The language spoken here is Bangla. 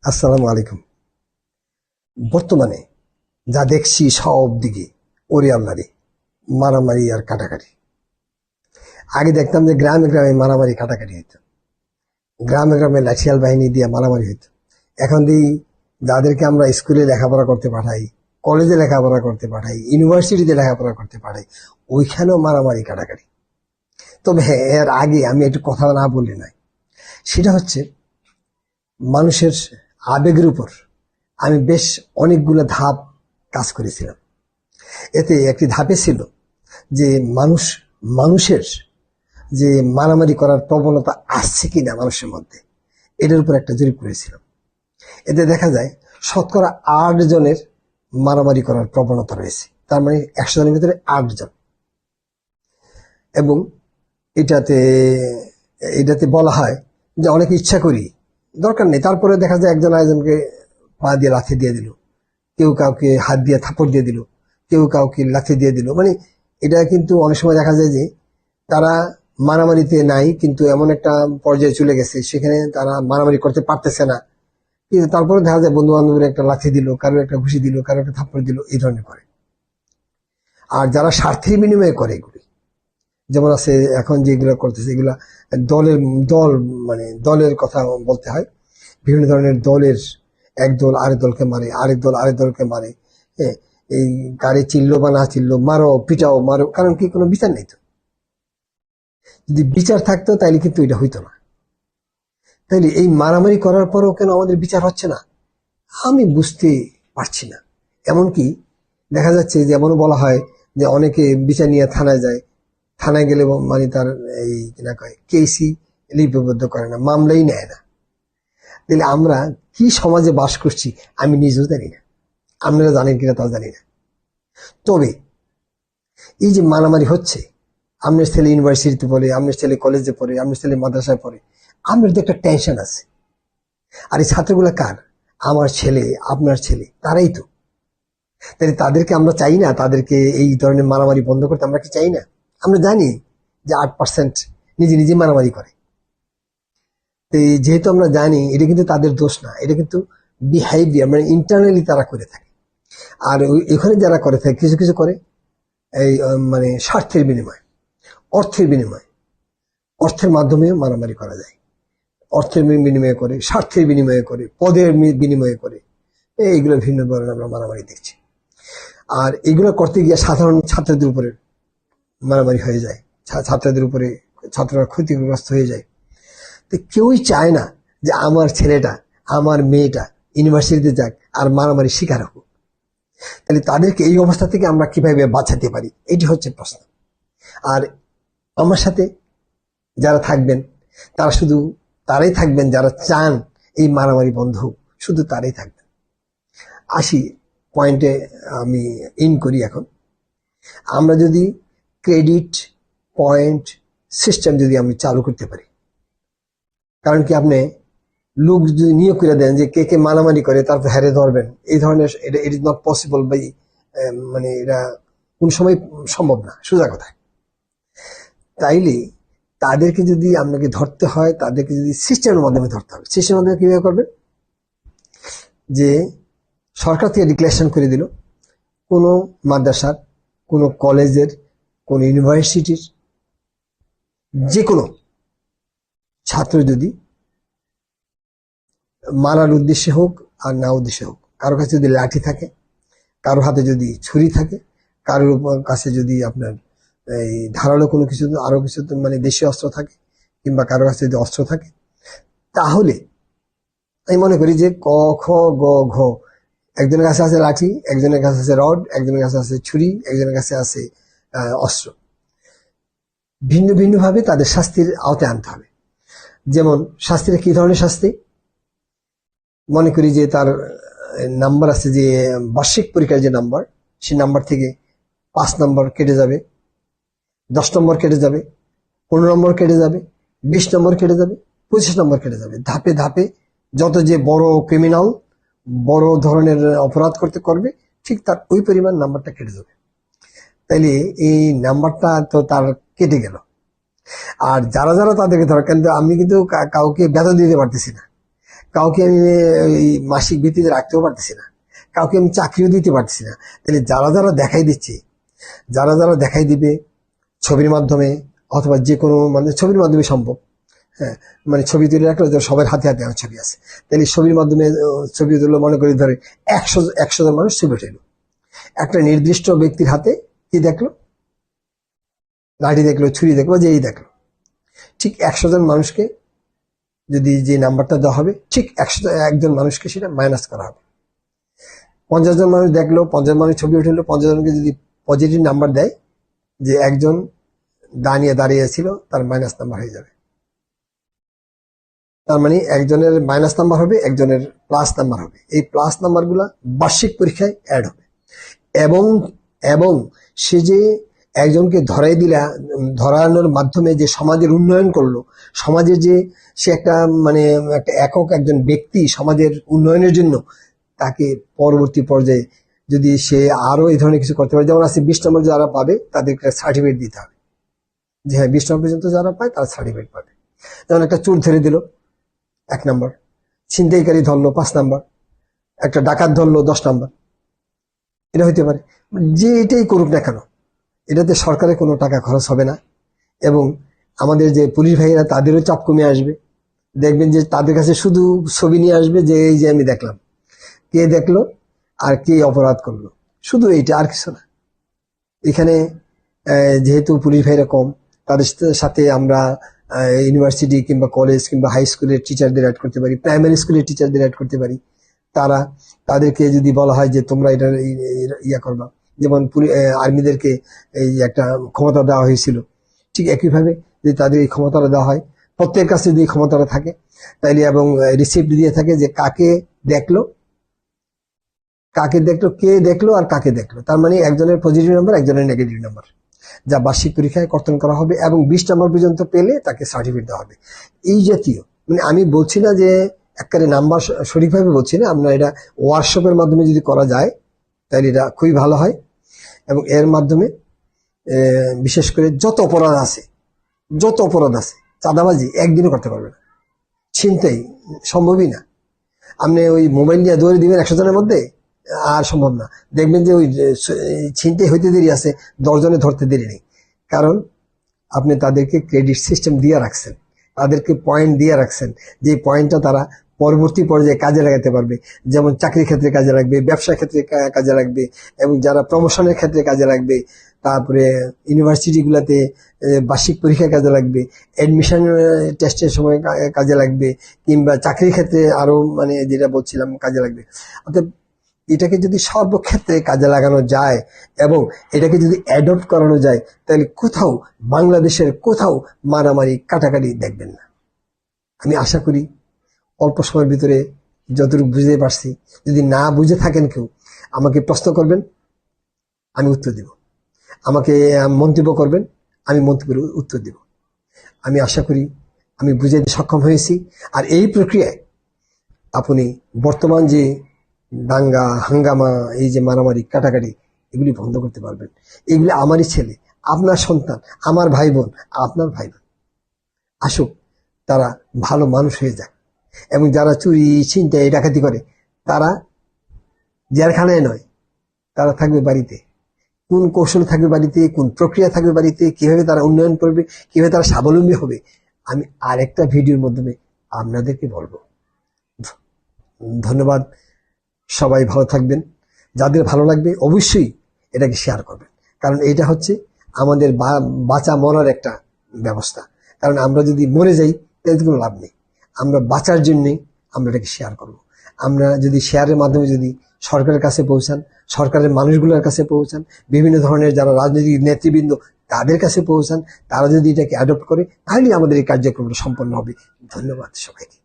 আসসালামু আলাইকুম। বর্তমানে যা দেখছি সব দিকে ওরে আল্লাহরে মারামারি আর কাটাকাটি। আগে দেখতাম যে গ্রামে গ্রামে মারামারি কাটাকাটি হইতো, গ্রামে গ্রামে লাঠিয়াল বাহিনী দিয়ে মারামারি হইতো। এখন দিই যাদেরকে আমরা স্কুলে লেখাপড়া করতে পাঠাই, কলেজে লেখাপড়া করতে পাঠাই, ইউনিভার্সিটিতে লেখাপড়া করতে পাঠাই, ওইখানেও মারামারি কাটাকাটি। তবে হ্যাঁ, এর আগে আমি একটু কথা না বললে নয়। সেটা হচ্ছে মানুষের আবেগের উপর আমি বেশ অনেকগুলো ধাপ কাজ করেছিলাম। এতে একটি ধাপে ছিল যে মানুষের যে মারামারি করার প্রবণতা আসছে কিনা মানুষের মধ্যে, এটার উপর একটা জরিপ করেছিলাম। এতে দেখা যায় 8% মারামারি করার প্রবণতা রয়েছে। তার মানে 100 জনের ভিতরে 8 জন। এবং এটাতে এটাতে বলা হয় যে অনেকে ইচ্ছা করি, দরকার নেই, তারপরে দেখা যায় একজন আরেকজনকে পা দিয়ে লাথি দিয়ে দিল, কেউ কাউকে হাত দিয়ে থাপড় দিয়ে দিল, কেউ কাউকে লাথি দিয়ে দিল। মানে এটা কিন্তু অনেক সময় দেখা যায় যে তারা মারামারিতে নাই, কিন্তু এমন একটা পর্যায়ে চলে গেছে সেখানে তারা মারামারি করতে পারতেছে না, কিন্তু তারপরে দেখা যায় বন্ধু বান্ধবের একটা লাথি দিল, কারো একটা ঘুষি দিল, কারো একটা থাপ্পড় দিল, এই ধরনের করে। আর যারা স্বার্থের বিনিময়ে করে এগুলি, যেমন আছে এখন যেগুলো করতেছে, এগুলা দলের দল মানে দলের কথা বলতে হয়। বিভিন্ন ধরনের দলের, এক দল আরেক দলকে মারে, আরেক দল আরেক দলকে মারে। হ্যাঁ, এই গাড়ি চিল্লো বা না চিল্লো, মারো পিটাও মারো, কারণ কি কোনো বিচার নেই তো। যদি বিচার থাকতো তাইলে কিন্তু এটা হইতো না। তাইলে এই মারামারি করার পরেও কেন আমাদের বিচার হচ্ছে না, আমি বুঝতে পারছি না। এমনকি দেখা যাচ্ছে যে এমনও বলা হয় যে অনেকে বিচার নিয়ে থানায় যায়, থানায় গেলে মানে তার এই কিনা কয় কেসি লিপিবদ্ধ করে না, মামলাই নেয় না। তাহলে আমরা কি সমাজে বাস করছি আমি নিজেও জানি না, আপনারা জানেন কিনা তাও জানি না। তবে এই যে মারামারি হচ্ছে, আপনার ছেলে ইউনিভার্সিটিতে পড়ে, আপনার ছেলে কলেজে পড়ে, আপনার ছেলে মাদ্রাসায় পড়ে, আপনার তো একটা টেনশন আছে। আর এই ছাত্রগুলো কার? আমার ছেলে, আপনার ছেলে, তারাই তো। তাহলে তাদেরকে আমরা চাই না, তাদেরকে এই ধরনের মারামারি বন্ধ করতে আমরা কি চাই না? আমরা জানি যে 8% নিজে নিজে মারামারি করে। তো যেহেতু আমরা জানি, এটা কিন্তু তাদের দোষ না, এটা কিন্তু বিহেভিয়ার মানে ইন্টারনালি তারা করে থাকে। আর এখানে যারা করে থাকে কিছু কিছু করে এই মানে স্বার্থের বিনিময়, অর্থের বিনিময়, অর্থের মাধ্যমে মারামারি করা যায়। অর্থের বিনিময়ে করে, স্বার্থের বিনিময়ে করে, পদের বিনিময়ে করে, এইগুলো ভিন্ন ধরনের আমরা মারামারি দেখছি। আর এগুলো করতে গিয়ে সাধারণ ছাত্রদের উপরে মারামারি হয়ে যায়, ছাত্রদের উপরে, ছাত্ররা ক্ষতিগ্রস্ত হয়ে যায়। তো কেউই চায় না যে আমার ছেলেটা, আমার মেয়েটা ইউনিভার্সিটিতে যাক আর মারামারি শিকার হোক। তাহলে তাদেরকে এই অবস্থা থেকে আমরা কিভাবে বাঁচাতে পারি, এটি হচ্ছে প্রশ্ন। আর আমার সাথে যারা থাকবেন তারা শুধু তারাই থাকবেন যারা চান এই মারামারি বন্ধ হোক, শুধু তারাই থাকবেন। আসি পয়েন্টে, আমি ইন করি এখন। আমরা যদি ক্রেডিট পয়েন্ট সিস্টেম যদি আমি চালু করতে পারি, কারণ কি আপনি লোক যদি নিয়োগ করে দেন যে কে কে মারামারি করে তারপর হ্যারে ধরবেন, এই ধরনের, এটা it is not possible by, মানে এটা কোন সময় সম্ভব না, সোজা কথা। তাইলে তাদেরকে যদি আপনাকে ধরতে হয়, তাদেরকে যদি সিস্টেমের মাধ্যমে ধরতে হবে। সিস্টেমের মাধ্যমে কিভাবে করবেন? যে সরকার থেকে ডিক্লারেশন করে দিল, কোনো মাদ্রাসার, কোনো কলেজের, কোনো ইউনিভার্সিটির যে কোনো ছাত্র যদি মারার উদ্দেশ্যে হোক আর না উদ্দেশ্যে হোক, কারো কাছে যদি লাঠি থাকে, কারো হাতে যদি ছুরি থাকে, কারোর কাছে যদি আপনার এই ধারালো কোনো কিছু, আরো কিছু মানে দেশীয় অস্ত্র থাকে, কিংবা কারো কাছে যদি অস্ত্র থাকে, তাহলে আমি মনে করি যে ক খ গ ঘ, একজনের কাছে আছে লাঠি, একজনের কাছে আছে রড, একজনের কাছে আছে ছুরি, একজনের কাছে আছে অস্ত্র। ভিন্ন ভিন্ন ভাবে তাদের শাস্তির আওতায় আনতে হবে। যেমন শাস্তিটা কি ধরনের শাস্তি? মনে করি যে তার নাম্বার আছে, যে বার্ষিক পরীক্ষার যে নাম্বার, সেই নাম্বার থেকে 5 নম্বর কেটে যাবে, 10 নম্বর কেটে যাবে, 15 নম্বর কেটে যাবে, 20 নম্বর কেটে যাবে, 25 নম্বর কেটে যাবে। ধাপে ধাপে যত যে বড় ক্রিমিনাল, বড় ধরনের অপরাধ করতে করবে, ঠিক তার ওই পরিমাণ নাম্বারটা কেটে যাবে। তাইলে এই নাম্বারটা তো তার কেটে গেল। আর যারা যারা তাদেরকে ধর, কিন্তু আমি কিন্তু কাউকে বেতন দিতে পারতেছি না, কাউকে আমি এই মাসিক ভিত্তিতে রাখতেও পারতেছি না, কাউকে আমি চাকরিও দিতে পারতেছি না। তাহলে যারা যারা দেখাই দিচ্ছে, যারা যারা দেখাই দিবে ছবির মাধ্যমে অথবা যে কোনো মানে ছবির মাধ্যমে সম্ভব, হ্যাঁ, মানে ছবি তুলে রাখলে সবার হাতে হাতে আমার ছবি আছে, তাহলে ছবির মাধ্যমে ছবি তুললো, মনে করি ধরে 100 জন মানুষ ছবি উঠেলো, একটা নির্দিষ্ট ব্যক্তির হাতে কি দেখলো, লাঠি দেখলো, ছুরি দেখলো, যেই দেখলো, ঠিক 100 জন মানুষকে যদি যে নাম্বারটা দেওয়া হবে, ঠিক 101 জন মানুষকে সেটা মাইনাস করা হবে। 50 জন মানুষ দেখলো, 50 মানুষ ছবি উঠেলো, 50 জনকে যদি পজিটিভ নাম্বার দেয়, যে একজন দাঁড়িয়েছিল তার মাইনাস নাম্বার হয়ে যাবে। তার মানে একজনের মাইনাস নাম্বার হবে, একজনের প্লাস নাম্বার হবে। এই প্লাস নাম্বার গুলা বার্ষিক পরীক্ষায় অ্যাড হবে। এবং এবং সে যে একজনকে ধরানোর মাধ্যমে যে সমাজের উন্নয়ন করলো, সমাজের যে সে একটা মানে একটা একক একজন ব্যক্তি সমাজের উন্নয়নের জন্য, তাকে পরবর্তী পর্যায়ে যদি সে আরো এই ধরনের কিছু করতে পারে, যেমন আছে 20 নম্বর যারা পাবে তাদেরকে সার্টিফিকেট দিতে হবে, যে হ্যাঁ 20 নম্বর পর্যন্ত যারা পায় তারা সার্টিফিকেট পাবে। যেমন একটা চোর ধরে দিল 1 নম্বর, ছিনতাইকারী ধরলো 5 নম্বর, একটা ডাকাত ধরলো 10 নম্বর, এটা হইতে পারে। যে এটাই করুক না কেন, এটাতে সরকারের কোনো টাকা খরচ হবে না, এবং আমাদের যে পুলিশ ভাইয়েরা তাদেরও চাপ কমে আসবে। দেখবেন যে তাদের কাছে শুধু ছবি নিয়ে আসবে, যে এই যে আমি দেখলাম, কে দেখলো আর কে অপরাধ করলো, শুধু এইটা, আর কিছু না। এখানে যেহেতু পুলিশ ভাইরা কম, তাদের সাথে আমরা ইউনিভার্সিটি কিংবা কলেজ কিংবা হাই স্কুলের টিচারদের অ্যাড করতে পারি, প্রাইমারি স্কুলের টিচারদের অ্যাড করতে পারি। তাদেরকে যদি বলা হয় যে তোমরা এটা ইয়া করবা, যেমন আর্মিদেরকে এই একটা ক্ষমতা দেওয়া হয়েছিল, ঠিক একইভাবে যদি তাদের এই ক্ষমতাটা দেওয়া হয়, প্রত্যেকের কাছে যদি ক্ষমতাটা থাকে তাইলে, এবং রিসিপ্ট দিয়ে থাকে যে কাকে দেখলো, কে দেখলো আর কাকে দেখলো, তার মানে একজনের পজিটিভ নাম্বার, একজনের নেগেটিভ নাম্বার, যা বার্ষিক পরীক্ষায় কর্তন করা হবে, এবং 20 নম্বর পর্যন্ত পেলে তাকে সার্টিফিকেট দেওয়া হবে। এই জাতীয়, মানে আমি বলছি না যে একবারে নাম্বার সঠিকভাবে বলছি না, আমরা এটা ওয়ার্কশপের মাধ্যমে যদি করা যায় তাহলে এটা খুবই ভালো হয়। এবং এর মাধ্যমে বিশেষ করে যত অপরাধ আছে, চাঁদাবাজি একদিনও করতে পারবে না, ছিনতাই সম্ভবই না। আপনি ওই মোবাইল নিয়ে দৌড়ে দিবেন 100 জনের মধ্যে, আর সম্ভব না। দেখবেন যে ওই ছিনতাই হইতে দেরি আছে, 10 জনে ধরতে দেরি নেই, কারণ আপনি তাদেরকে ক্রেডিট সিস্টেম দিয়ে রাখছেন, তাদেরকে পয়েন্ট দিয়ে রাখছেন, যে পয়েন্টটা তারা পরবর্তী পর্যায়ে কাজে লাগাতে পারবে। যেমন চাকরির ক্ষেত্রে কাজে লাগবে, ব্যবসার ক্ষেত্রে কাজে লাগবে, এবং যারা প্রমোশনের ক্ষেত্রে কাজে লাগবে, তারপরে ইউনিভার্সিটিগুলোতে বার্ষিক পরীক্ষায় কাজে লাগবে, অ্যাডমিশন টেস্টের সময় কাজে লাগবে, কিংবা চাকরির ক্ষেত্রে আরো মানে যেটা বলছিলাম কাজে লাগবে। অর্থাৎ এটাকে যদি সর্বক্ষেত্রে কাজে লাগানো যায় এবং এটাকে যদি অ্যাডপ্ট করানো যায়, তাহলে বাংলাদেশের কোথাও মারামারি কাটাকাটি দেখবেন না। আমি আশা করি অল্প সময়ের ভিতরে যতটুকু বুঝতে পারছি, যদি না বুঝে থাকেন কেউ, আমাকে প্রশ্ন করবেন, আমি উত্তর দিব, আমাকে মন্তব্য করবেন, আমি মন্তব্যের উত্তর দিব। আমি আশা করি আমি বুঝাইতে সক্ষম হয়েছি। আর এই প্রক্রিয়ায় আপনি বর্তমান যে দাঙ্গা হাঙ্গামা, এই যে মারামারি কাটাকাটি, এগুলি বন্ধ করতে পারবেন। এগুলি আমারই ছেলে, আপনার সন্তান, আমার ভাই বোন, আপনার ভাই বোন, আসুক তারা ভালো মানুষ হয়ে যাক। এবং যারা চুরি ছিনতাই ডাকাতি করে, তারা জেলখানায় নয়, তারা থাকবে বাড়িতে। কোন কৌশল থাকবে বাড়িতে, কোন প্রক্রিয়া থাকবে বাড়িতে, কিভাবে তারা উন্নয়ন করবে, কিভাবে তারা স্বাবলম্বী হবে, আমি আরেকটা ভিডিওর মাধ্যমে আপনাদেরকে বলবো। ধন্যবাদ, সবাই ভালো থাকবেন। যাদের ভালো লাগবে অবশ্যই এটাকে শেয়ার করবেন, কারণ এটা হচ্ছে আমাদের বাঁচা মরার একটা ব্যবস্থা। কারণ আমরা যদি মরে যাই তাহলে কোনো লাভ নেই, আমরা বাঁচার জন্যই আমরা এটাকে শেয়ার করব। আমরা যদি শেয়ারের মাধ্যমে যদি সরকারের কাছে পৌঁছান, সরকারের মানুষগুলোর কাছে পৌঁছান, বিভিন্ন ধরনের যারা রাজনৈতিক নেতৃবৃন্দ তাদের কাছে পৌঁছান, তারা যদি এটাকে অ্যাডপ্ট করে, তাহলে আমাদের এই কার্যক্রমটা সম্পন্ন হবে। ধন্যবাদ সবাইকে।